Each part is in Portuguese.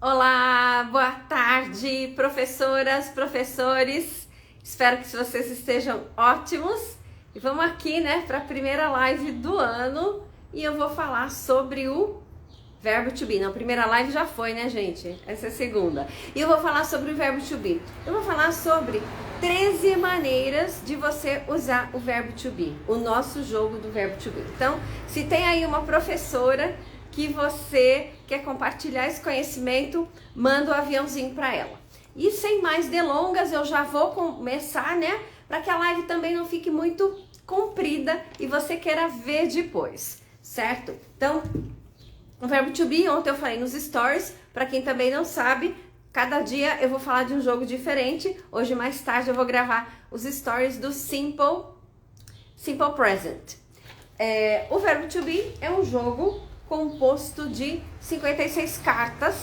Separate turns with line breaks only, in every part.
Olá, boa tarde, professoras, professores. Espero que vocês estejam ótimos. E vamos aqui, né, para a primeira live do ano e eu vou falar sobre o verbo to be. Não, a primeira live já foi, né, gente? Essa é a segunda. E eu vou falar sobre o verbo to be. Eu vou falar sobre 13 maneiras de você usar o verbo to be, o nosso jogo do verbo to be. Então, se tem aí uma professora que você quer compartilhar esse conhecimento, manda o aviãozinho para ela. E sem mais delongas, eu já vou começar, né? Para que a live também não fique muito comprida e você queira ver depois, certo? Então, o verbo to be, ontem eu falei nos stories, para quem também não sabe, cada dia eu vou falar de um jogo diferente. Hoje mais tarde eu vou gravar os stories do Simple Present. O verbo to be é um jogo composto de 56 cartas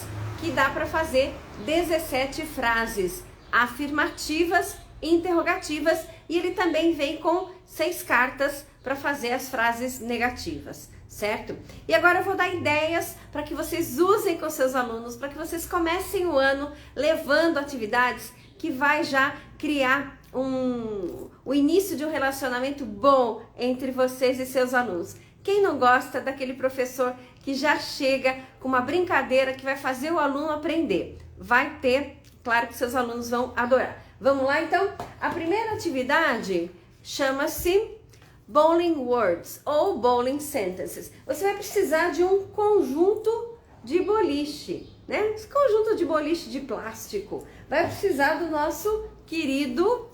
que dá para fazer 17 frases afirmativas, interrogativas, e ele também vem com 6 cartas para fazer as frases negativas, certo? E agora eu vou dar ideias para que vocês usem com seus alunos, para que vocês comecem o ano levando atividades que vai já criar o início de um relacionamento bom entre vocês e seus alunos. Quem não gosta daquele professor que já chega com uma brincadeira que vai fazer o aluno aprender? Vai ter, claro que seus alunos vão adorar. Vamos lá então? A primeira atividade chama-se Bowling Words ou Bowling Sentences. Você vai precisar de um conjunto de boliche, né? Esse conjunto de boliche de plástico. Vai precisar do nosso querido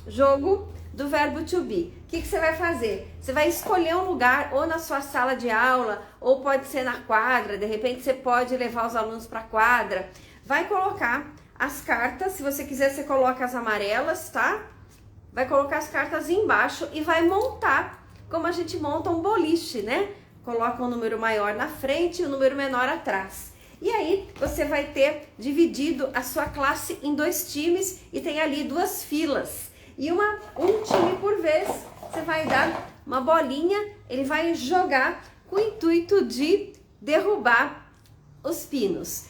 jogo do verbo to be. O que você vai fazer? Você vai escolher um lugar, ou na sua sala de aula, ou pode ser na quadra. De repente você pode levar os alunos para a quadra. Vai colocar as cartas, se você quiser você coloca as amarelas, tá? Vai colocar as cartas embaixo e vai montar como a gente monta um boliche, né? Coloca um número maior na frente e um número menor atrás. E aí você vai ter dividido a sua classe em 2 times e tem ali 2 filas. E um time por vez, você vai dar uma bolinha, ele vai jogar com o intuito de derrubar os pinos.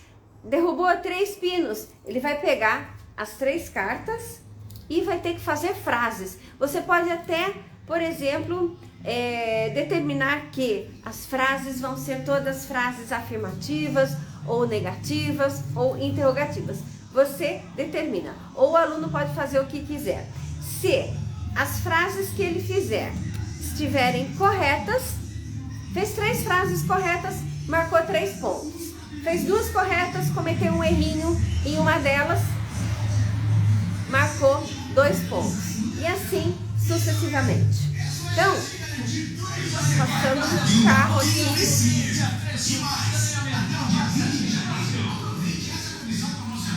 Derrubou 3 pinos, ele vai pegar as 3 cartas e vai ter que fazer frases. Você pode até, por exemplo, determinar que as frases vão ser todas frases afirmativas, ou negativas, ou interrogativas. Você determina. Ou o aluno pode fazer o que quiser. Se as frases que ele fizer estiverem corretas, fez 3 frases corretas, marcou 3 pontos. Fez 2 corretas, cometeu um errinho em uma delas, marcou 2 pontos. E assim sucessivamente. Então, passando no carro aqui.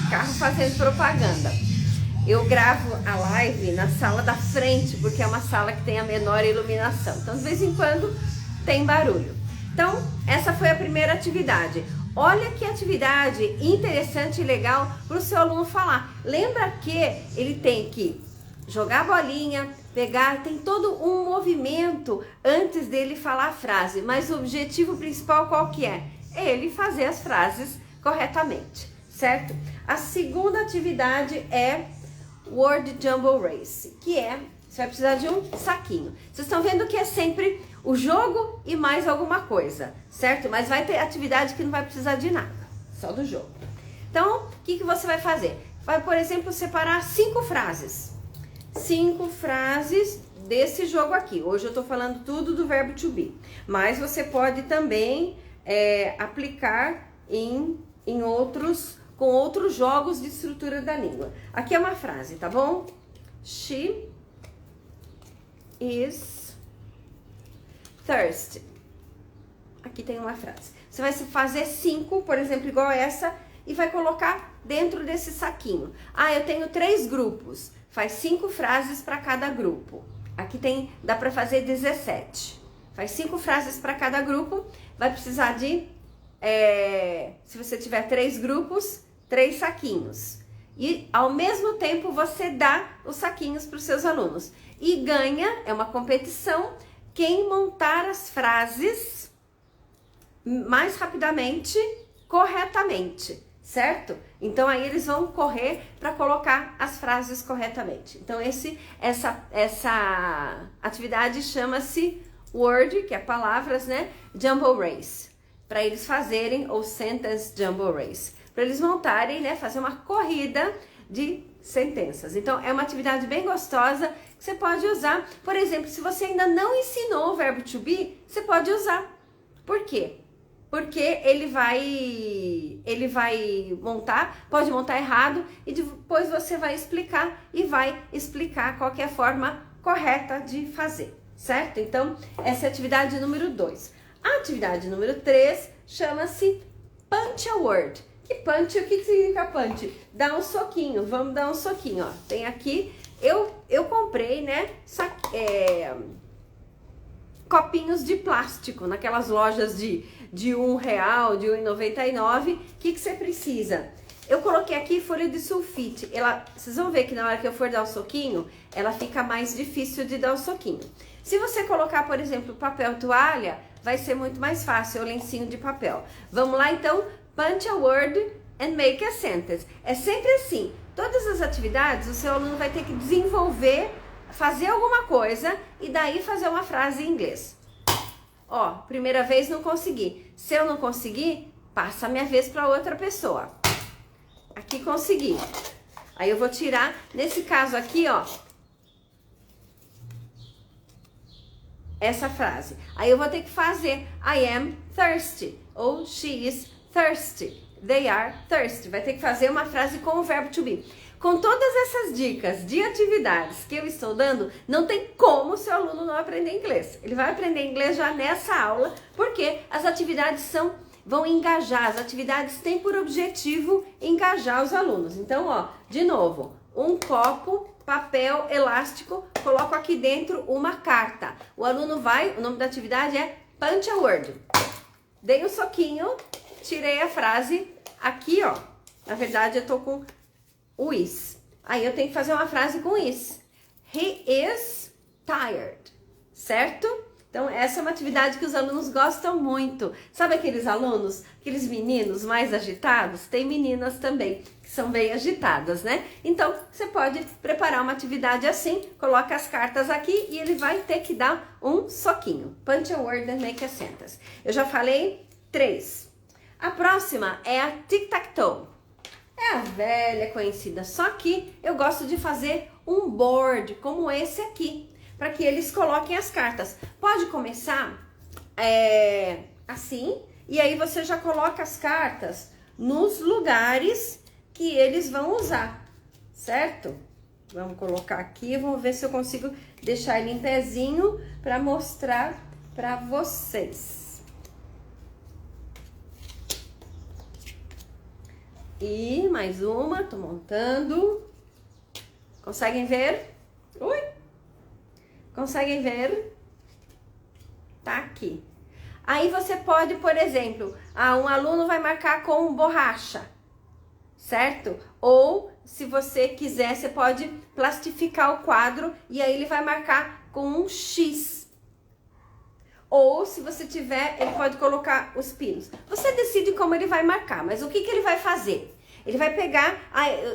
Carro fazendo propaganda. Eu gravo a live na sala da frente, porque é uma sala que tem a menor iluminação. Então, de vez em quando, tem barulho. Então, essa foi a primeira atividade. Olha que atividade interessante e legal para o seu aluno falar. Lembra que ele tem que jogar a bolinha, pegar, tem todo um movimento antes dele falar a frase. Mas o objetivo principal qual que é? É ele fazer as frases corretamente, certo? A segunda atividade é Word Jumble Race, que você vai precisar de um saquinho. Vocês estão vendo que é sempre o jogo e mais alguma coisa, certo? Mas vai ter atividade que não vai precisar de nada, só do jogo. Então, o que você vai fazer? Vai, por exemplo, separar 5 frases. 5 frases desse jogo aqui. Hoje eu tô falando tudo do verbo to be. Mas você pode também aplicar em outros, com outros jogos de estrutura da língua. Aqui é uma frase, tá bom? She is thirsty. Aqui tem uma frase. Você vai fazer 5, por exemplo, igual essa, e vai colocar dentro desse saquinho. Ah, eu tenho 3 grupos. Faz 5 frases para cada grupo. Aqui dá para fazer 17. Faz 5 frases para cada grupo. Vai precisar de, se você tiver 3 grupos, 3 saquinhos. E ao mesmo tempo você dá os saquinhos para os seus alunos. E ganha, é uma competição, quem montar as frases mais rapidamente, corretamente. certo? Então aí eles vão correr para colocar as frases corretamente. Então essa atividade chama-se Word, que é palavras, né? Jumble Race, para eles fazerem o Sentence Jumble Race, para eles montarem, né? Fazer uma corrida de sentenças. Então é uma atividade bem gostosa que você pode usar. Por exemplo, se você ainda não ensinou o verbo to be, você pode usar. Por quê? Porque ele vai montar, pode montar errado e depois você vai explicar e vai explicar qual que é a forma correta de fazer, certo? Então, essa é a atividade número 2. A atividade número 3 chama-se Punch a Word. Que punch, o que significa punch? Dar um soquinho, vamos dar um soquinho, ó. Tem aqui, eu comprei, né, copinhos de plástico, naquelas lojas de R$1, de R$1,99. O que você precisa? Eu coloquei aqui folha de sulfite. Vocês vão ver que na hora que eu for dar o soquinho, ela fica mais difícil de dar o soquinho. Se você colocar, por exemplo, papel toalha, vai ser muito mais fácil, o lencinho de papel. Vamos lá, então? Punch a word and make a sentence. É sempre assim. Todas as atividades, o seu aluno vai ter que desenvolver, fazer alguma coisa e daí fazer uma frase em inglês. Ó, primeira vez não consegui. Se eu não conseguir, passa a minha vez para outra pessoa. Aqui consegui. Aí eu vou tirar, nesse caso aqui, ó, essa frase. Aí eu vou ter que fazer I am thirsty ou she is thirsty. They are thirsty. Vai ter que fazer uma frase com o verbo to be. Com todas essas dicas de atividades que eu estou dando, não tem como o seu aluno não aprender inglês. Ele vai aprender inglês já nessa aula, porque as atividades vão engajar. As atividades têm por objetivo engajar os alunos. Então, ó, de novo, um copo, papel, elástico, coloco aqui dentro uma carta. O aluno o nome da atividade é Punch a Word. Dei um soquinho, tirei a frase aqui, ó. Na verdade, eu tô com o is. Aí eu tenho que fazer uma frase com is. He is tired. Certo? Então, essa é uma atividade que os alunos gostam muito. Sabe aqueles alunos, aqueles meninos mais agitados? Tem meninas também que são bem agitadas, né? Então, você pode preparar uma atividade assim, coloca as cartas aqui e ele vai ter que dar um soquinho. Punch a word and make a sentence. Eu já falei 3. A próxima é a tic-tac-toe. É a velha conhecida, só que eu gosto de fazer um board como esse aqui, para que eles coloquem as cartas. Pode começar assim, e aí você já coloca as cartas nos lugares que eles vão usar, certo? Vamos colocar aqui, vamos ver se eu consigo deixar ele em pezinho para mostrar para vocês. E mais uma, tô montando. Conseguem ver? Ui! Conseguem ver? Tá aqui. Aí você pode, por exemplo, um aluno vai marcar com borracha, certo? Ou, se você quiser, você pode plastificar o quadro e aí ele vai marcar com um X. Ou, se você tiver, ele pode colocar os pinos. Você decide como ele vai marcar, mas o que ele vai fazer? Ele vai pegar...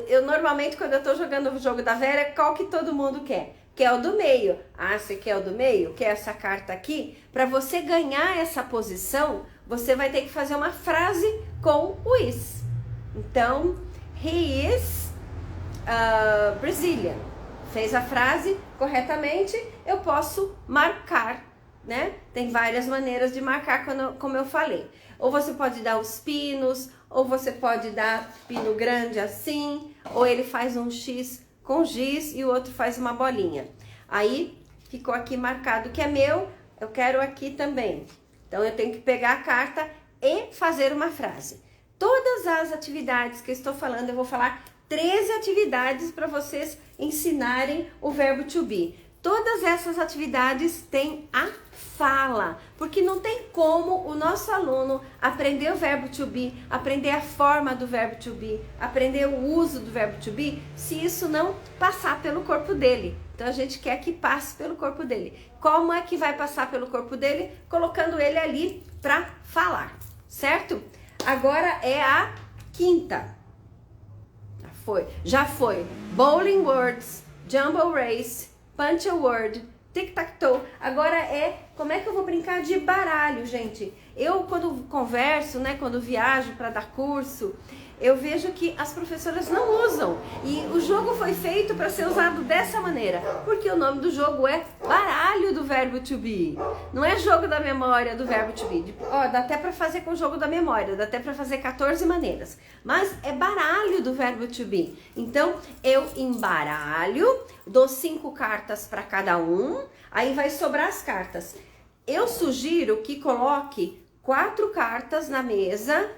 eu normalmente, quando eu tô jogando o jogo da Vera, qual que todo mundo quer? Quer o do meio. Ah, você quer o do meio? Quer essa carta aqui? Para você ganhar essa posição, você vai ter que fazer uma frase com o is. Então, he is Brazilian. Fez a frase corretamente, eu posso marcar, né? Tem várias maneiras de marcar, como eu falei. Ou você pode dar os pinos, ou você pode dar pino grande assim, ou ele faz um X com giz e o outro faz uma bolinha. Aí, ficou aqui marcado que é meu, eu quero aqui também. Então, eu tenho que pegar a carta e fazer uma frase. Todas as atividades que eu estou falando, eu vou falar 13 atividades para vocês ensinarem o verbo to be. Todas essas atividades têm a fala, porque não tem como o nosso aluno aprender o verbo to be, aprender a forma do verbo to be, aprender o uso do verbo to be, se isso não passar pelo corpo dele. Então a gente quer que passe pelo corpo dele. Como é que vai passar pelo corpo dele? Colocando ele ali para falar, certo? Agora é a quinta. Já foi Bowling Words, Jumble Race, Punch a Word, Tic-Tac-Toe. Agora como é que eu vou brincar de baralho, gente? Eu, quando converso, né, quando viajo para dar curso, eu vejo que as professoras não usam. E o jogo foi feito para ser usado dessa maneira, porque o nome do jogo é baralho do verbo to be. Não é jogo da memória do verbo to be. Ó, dá até para fazer com o jogo da memória, dá até para fazer 14 maneiras. Mas é baralho do verbo to be. Então, eu embaralho, dou 5 cartas para cada um, aí vai sobrar as cartas. Eu sugiro que coloque 4 cartas na mesa,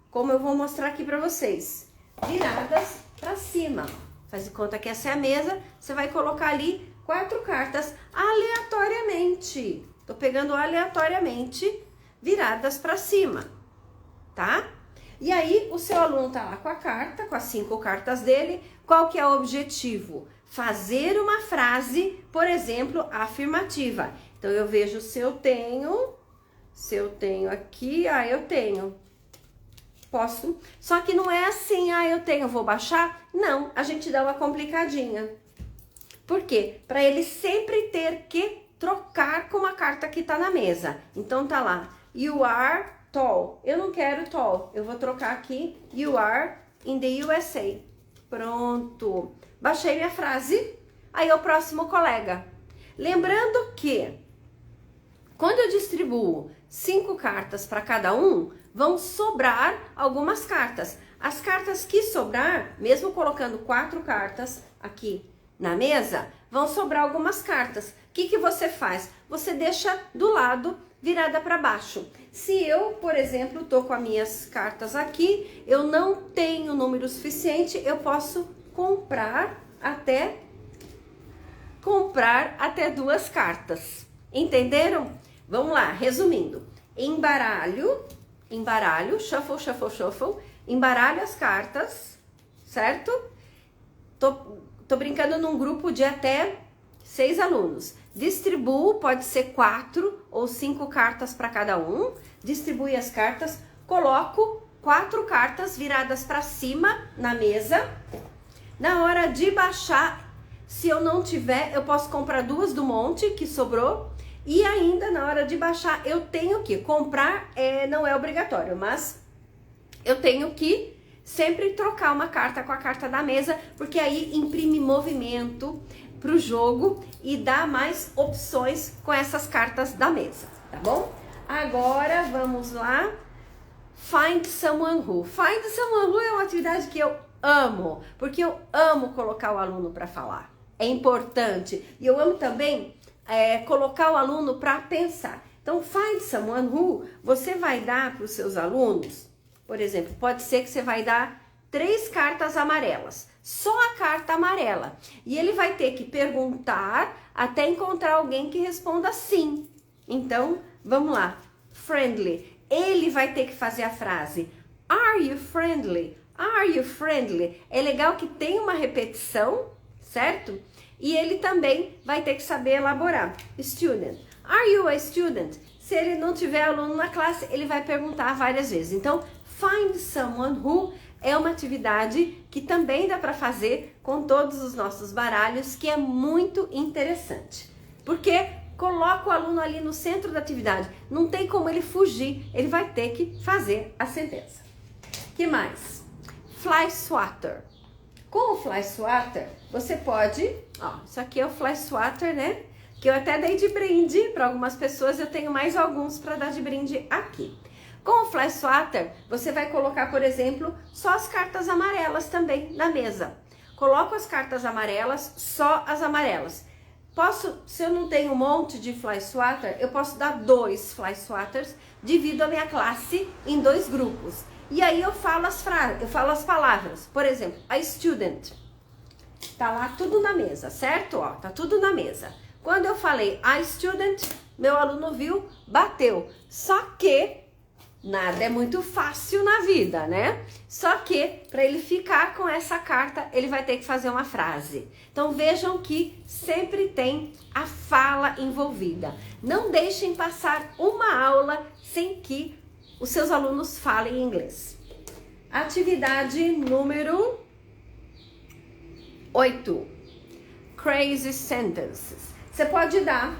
como eu vou mostrar aqui para vocês, viradas para cima. Faz de conta que essa é a mesa, você vai colocar ali 4 cartas aleatoriamente. Tô pegando aleatoriamente, viradas para cima, tá? E aí o seu aluno tá lá com a carta, com as 5 cartas dele. Qual que é o objetivo? Fazer uma frase, por exemplo, afirmativa. Então eu vejo se eu tenho aqui, eu tenho. Posso. Só que não é assim, eu tenho, vou baixar? Não, a gente dá uma complicadinha. Por quê? Para ele sempre ter que trocar com a carta que tá na mesa. Então tá lá, you are tall. Eu não quero tall, eu vou trocar aqui, you are in the USA. Pronto. Baixei minha frase, aí é o próximo colega. Lembrando que, quando eu distribuo 5 cartas para cada um, vão sobrar algumas cartas. As cartas que sobrar, mesmo colocando 4 cartas aqui na mesa, vão sobrar algumas cartas. O que você faz? Você deixa do lado, virada para baixo. Se eu, por exemplo, tô com as minhas cartas aqui, eu não tenho número suficiente, eu posso comprar até 2 cartas. Entenderam? Vamos lá, resumindo. Embaralho, shuffle, shuffle, shuffle. Embaralho as cartas, certo? Tô brincando num grupo de até 6 alunos. Distribuo, pode ser 4 ou 5 cartas para cada um. Distribui as cartas, coloco 4 cartas viradas para cima na mesa. Na hora de baixar, se eu não tiver, eu posso comprar 2 do monte que sobrou. E ainda na hora de baixar, eu tenho que comprar, não é obrigatório, mas eu tenho que sempre trocar uma carta com a carta da mesa, porque aí imprime movimento pro jogo e dá mais opções com essas cartas da mesa, tá bom? Agora vamos lá. Find someone who. Find someone who é uma atividade que eu amo, porque eu amo colocar o aluno para falar. É importante. E eu amo também colocar o aluno para pensar. Então, find someone who, você vai dar para os seus alunos, por exemplo, pode ser que você vai dar 3 cartas amarelas, só a carta amarela. E ele vai ter que perguntar até encontrar alguém que responda sim. Então, vamos lá. Friendly. Ele vai ter que fazer a frase Are you friendly? Are you friendly? É legal que tem uma repetição, certo? E ele também vai ter que saber elaborar. Student. Are you a student? Se ele não tiver aluno na classe, ele vai perguntar várias vezes. Então, find someone who é uma atividade que também dá para fazer com todos os nossos baralhos, que é muito interessante. Porque coloca o aluno ali no centro da atividade. Não tem como ele fugir, ele vai ter que fazer a sentença. Que mais? Fly swatter. Com o fly swatter, você pode... isso aqui é o fly swatter, né? Que eu até dei de brinde para algumas pessoas, eu tenho mais alguns para dar de brinde aqui. Com o fly swatter, você vai colocar, por exemplo, só as cartas amarelas também na mesa. Coloco as cartas amarelas, só as amarelas. Se eu não tenho um monte de fly swatter, eu posso dar 2 fly swatters, divido a minha classe em 2 grupos. E aí eu falo as palavras. Por exemplo, a student. Tá lá tudo na mesa, certo? Tá tudo na mesa. Quando eu falei a student, meu aluno viu, bateu. Só que nada é muito fácil na vida, né? Só que para ele ficar com essa carta, ele vai ter que fazer uma frase. Então vejam que sempre tem a fala envolvida. Não deixem passar uma aula sem que os seus alunos falem inglês. Atividade número 8. Crazy sentences. Você pode dar,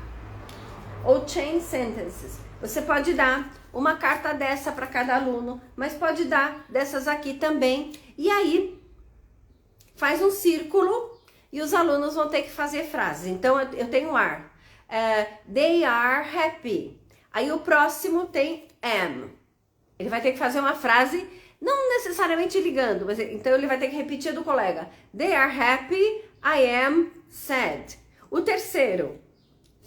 ou chain sentences. Você pode dar uma carta dessa para cada aluno, mas pode dar dessas aqui também. E aí, faz um círculo e os alunos vão ter que fazer frases. Então, eu tenho are. They are happy. Aí o próximo tem am. Ele vai ter que fazer uma frase, não necessariamente ligando, mas então ele vai ter que repetir a do colega. They are happy, I am sad. O terceiro,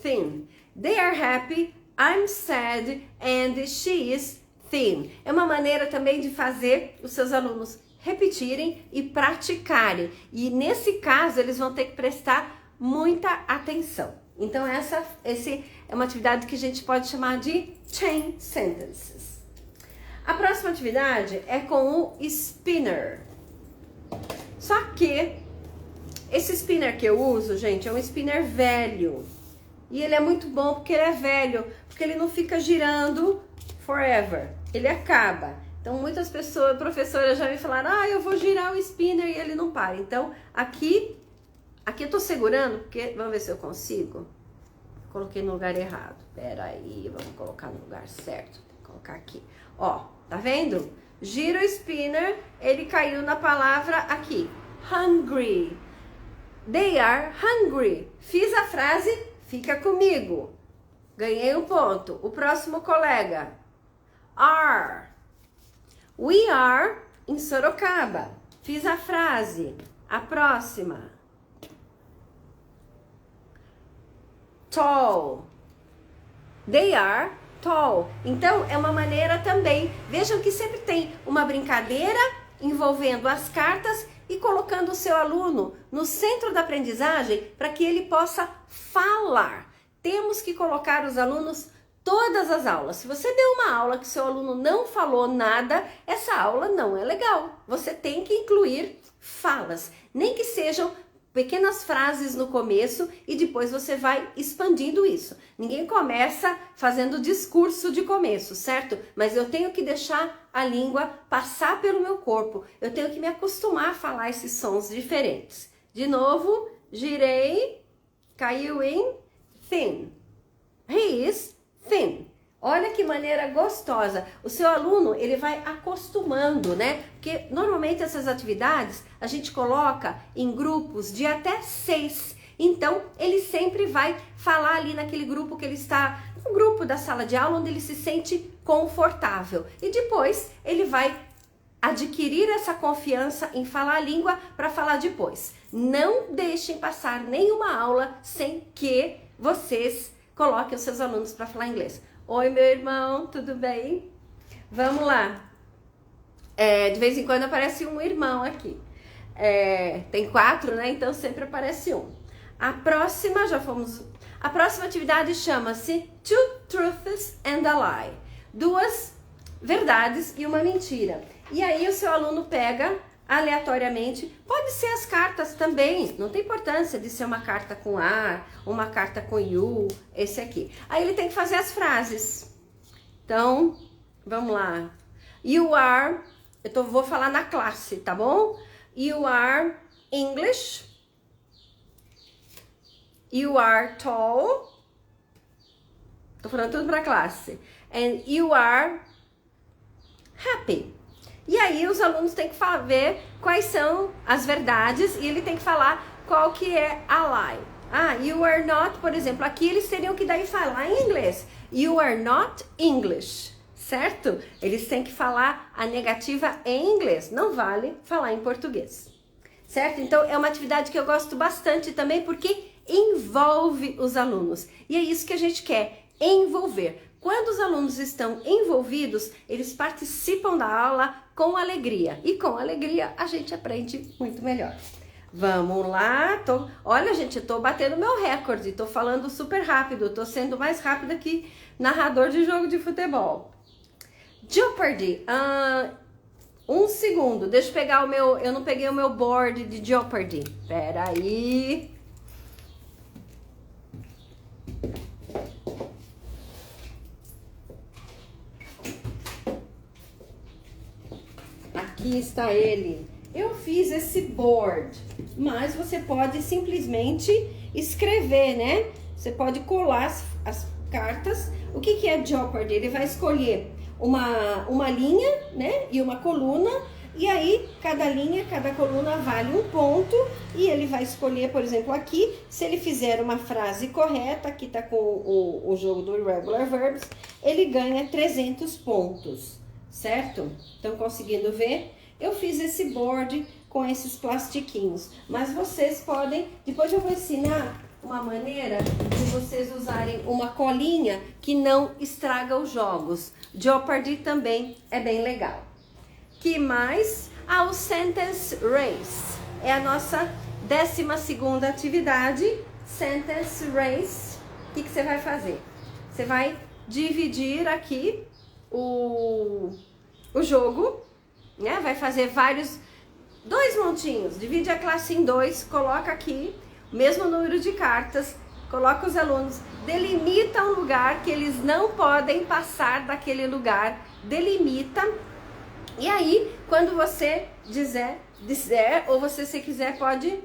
thin. They are happy, I'm sad and she is thin. É uma maneira também de fazer os seus alunos repetirem e praticarem. E nesse caso, eles vão ter que prestar muita atenção. Então, essa é uma atividade que a gente pode chamar de chain sentences. A próxima atividade é com o spinner. Só que esse spinner que eu uso, gente, é um spinner velho. E ele é muito bom porque ele é velho, porque ele não fica girando forever. Ele acaba. Então, muitas pessoas, professoras já me falaram, eu vou girar o spinner e ele não para. Então, aqui eu tô segurando, porque, vamos ver se eu consigo. Coloquei no lugar errado. Pera aí, vamos colocar no lugar certo. Vou colocar aqui. Ó, tá vendo? Gira o spinner, ele caiu na palavra aqui. Hungry. They are hungry. Fiz a frase, fica comigo. Ganhei um ponto. O próximo colega. Are. We are em Sorocaba. Fiz a frase. A próxima. Tall. They are tall. Então, é uma maneira também. Vejam que sempre tem uma brincadeira envolvendo as cartas e colocando o seu aluno no centro da aprendizagem para que ele possa falar. Temos que colocar os alunos todas as aulas. Se você deu uma aula que seu aluno não falou nada, essa aula não é legal. Você tem que incluir falas, nem que sejam pequenas frases no começo e depois você vai expandindo isso. Ninguém começa fazendo discurso de começo, certo? Mas eu tenho que deixar a língua passar pelo meu corpo. Eu tenho que me acostumar a falar esses sons diferentes. De novo, girei, caiu em thin. He is thin. Olha que maneira gostosa. O seu aluno, ele vai acostumando, né? Porque normalmente essas atividades a gente coloca em grupos de até 6. Então, ele sempre vai falar ali naquele grupo que ele está, no grupo da sala de aula, onde ele se sente confortável. E depois, ele vai adquirir essa confiança em falar a língua para falar depois. Não deixem passar nenhuma aula sem que vocês coloquem os seus alunos para falar inglês. Oi, meu irmão, tudo bem? Vamos lá. De vez em quando aparece um irmão aqui. Tem 4, né? Então sempre aparece um. A próxima atividade chama-se Two Truths and a Lie. 2 verdades e uma mentira. E aí o seu aluno pega aleatoriamente, pode ser as cartas também, não tem importância de ser uma carta com are, uma carta com you, esse aqui. Aí ele tem que fazer as frases. Então, vamos lá. You are, vou falar na classe, tá bom? You are English. You are tall. Tô falando tudo pra classe. And you are happy. E aí os alunos têm que ver quais são as verdades e ele tem que falar qual que é a lie. You are not, por exemplo, aqui eles teriam que daí falar em inglês. You are not English, certo? Eles têm que falar a negativa em inglês, não vale falar em português, certo? Então é uma atividade que eu gosto bastante também porque envolve os alunos. E é isso que a gente quer, envolver. Quando os alunos estão envolvidos, eles participam da aula com alegria. E com alegria a gente aprende muito melhor. Vamos lá. Olha, gente, eu tô batendo meu recorde. Tô falando super rápido. Tô sendo mais rápida que narrador de jogo de futebol. Jeopardy. 1 segundo. Deixa eu pegar o meu... Eu não peguei o meu board de Jeopardy. Pera aí. Aqui está ele. Eu fiz esse board, mas você pode simplesmente escrever, né? Você pode colar as cartas. O que é Jeopardy? Ele vai escolher uma linha, né? E uma coluna. E aí, cada linha, cada coluna vale um ponto. E ele vai escolher, por exemplo, aqui, se ele fizer uma frase correta, aqui tá com o jogo do Irregular Verbs, ele ganha 300 pontos, certo? Estão conseguindo ver? Eu fiz esse board com esses plastiquinhos, mas vocês podem, depois eu vou ensinar uma maneira de vocês usarem uma colinha que não estraga os jogos. Jeopardy também é bem legal. Que mais? O Sentence Race. É a nossa 12ª atividade. Sentence Race. O que você vai fazer? Você vai dividir aqui o jogo, né? Vai fazer dois montinhos. Divide a classe em dois, coloca aqui o mesmo número de cartas, coloca os alunos, delimita um lugar que eles não podem passar daquele lugar, delimita. E aí, quando você disser, ou você se quiser pode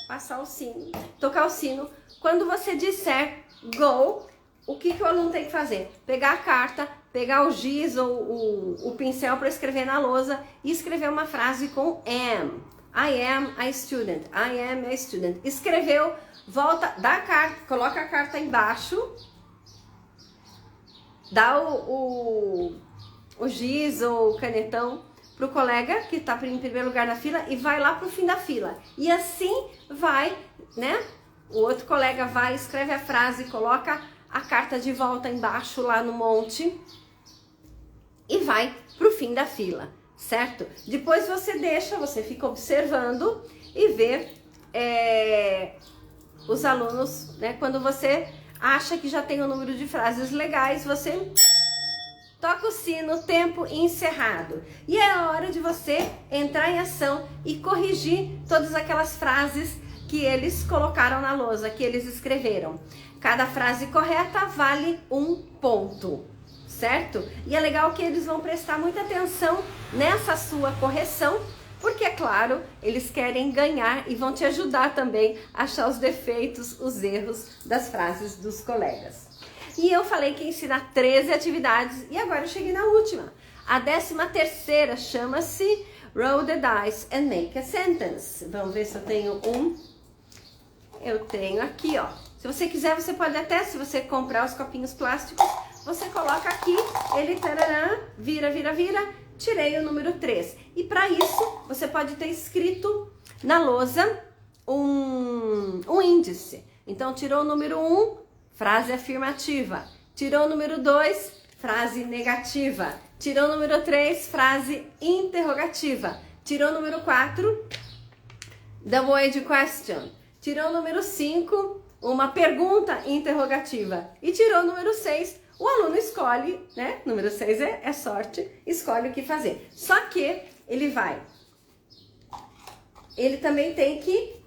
passar o sino, tocar o sino. Quando você disser go, o que o aluno tem que fazer? Pegar a carta, pegar o giz ou o pincel para escrever na lousa e escrever uma frase com am. I am a student. I am a student. Escreveu, volta, dá a carta, coloca a carta embaixo, dá o giz ou o canetão pro colega que tá em primeiro lugar na fila e vai lá pro fim da fila. E assim vai, né? O outro colega vai, escreve a frase, coloca a carta de volta embaixo lá no monte e vai pro fim da fila, certo? Depois você fica observando e vê os alunos, né? Quando você acha que já tem um número de frases legais, você toca o sino, tempo encerrado. E é a hora de você entrar em ação e corrigir todas aquelas frases que eles colocaram na lousa, que eles escreveram. Cada frase correta vale um ponto, certo? E é legal que eles vão prestar muita atenção nessa sua correção, porque, é claro, eles querem ganhar e vão te ajudar também a achar os defeitos, os erros das frases dos colegas. E eu falei que ia ensinar 13 atividades e agora eu cheguei na última. A 13ª chama-se Roll the Dice and Make a Sentence. Vamos ver se eu tenho um. Eu tenho aqui, ó. Se você quiser, você pode até, se você comprar os copinhos plásticos, você coloca aqui, ele tarará, vira, vira, vira, tirei o número 3. E para isso, você pode ter escrito na lousa um índice. Então, tirou o número 1, frase afirmativa. Tirou o número 2, frase negativa. Tirou o número 3, frase interrogativa. Tirou o número 4, double-edged question. Tirou o número 5, uma pergunta interrogativa. E tirou o número 6, o aluno escolhe, né? Número 6 é sorte, escolhe o que fazer. Só que ele também tem que,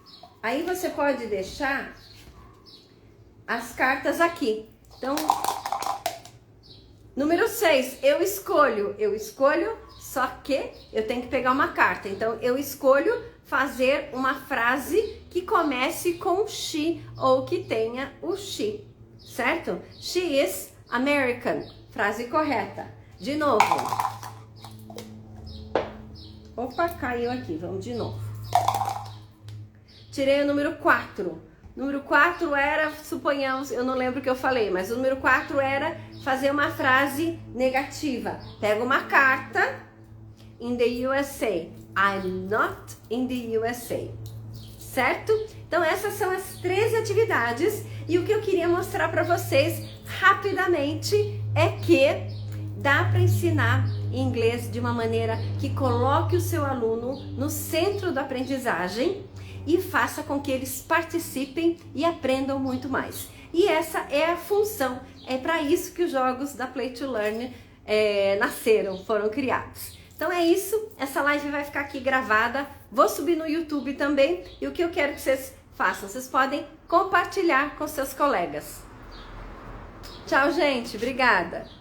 aí você pode deixar as cartas aqui. Então, número 6, eu escolho, só que eu tenho que pegar uma carta. Então, eu escolho fazer uma frase que comece com she ou que tenha o she, certo? She is American, frase correta. De novo. Opa, caiu aqui, vamos de novo. Tirei o número 4. Número 4 era, suponhamos, eu não lembro o que eu falei, mas o número 4 era fazer uma frase negativa. Pega uma carta, in the USA. I'm not in the USA. Certo? Então essas são as 13 atividades e o que eu queria mostrar para vocês rapidamente é que dá para ensinar inglês de uma maneira que coloque o seu aluno no centro da aprendizagem e faça com que eles participem e aprendam muito mais. E essa é a função, é para isso que os jogos da Play to Learn nasceram, foram criados. Então é isso, essa live vai ficar aqui gravada, vou subir no YouTube também e o que eu quero que vocês façam, vocês podem compartilhar com seus colegas. Tchau, gente, obrigada!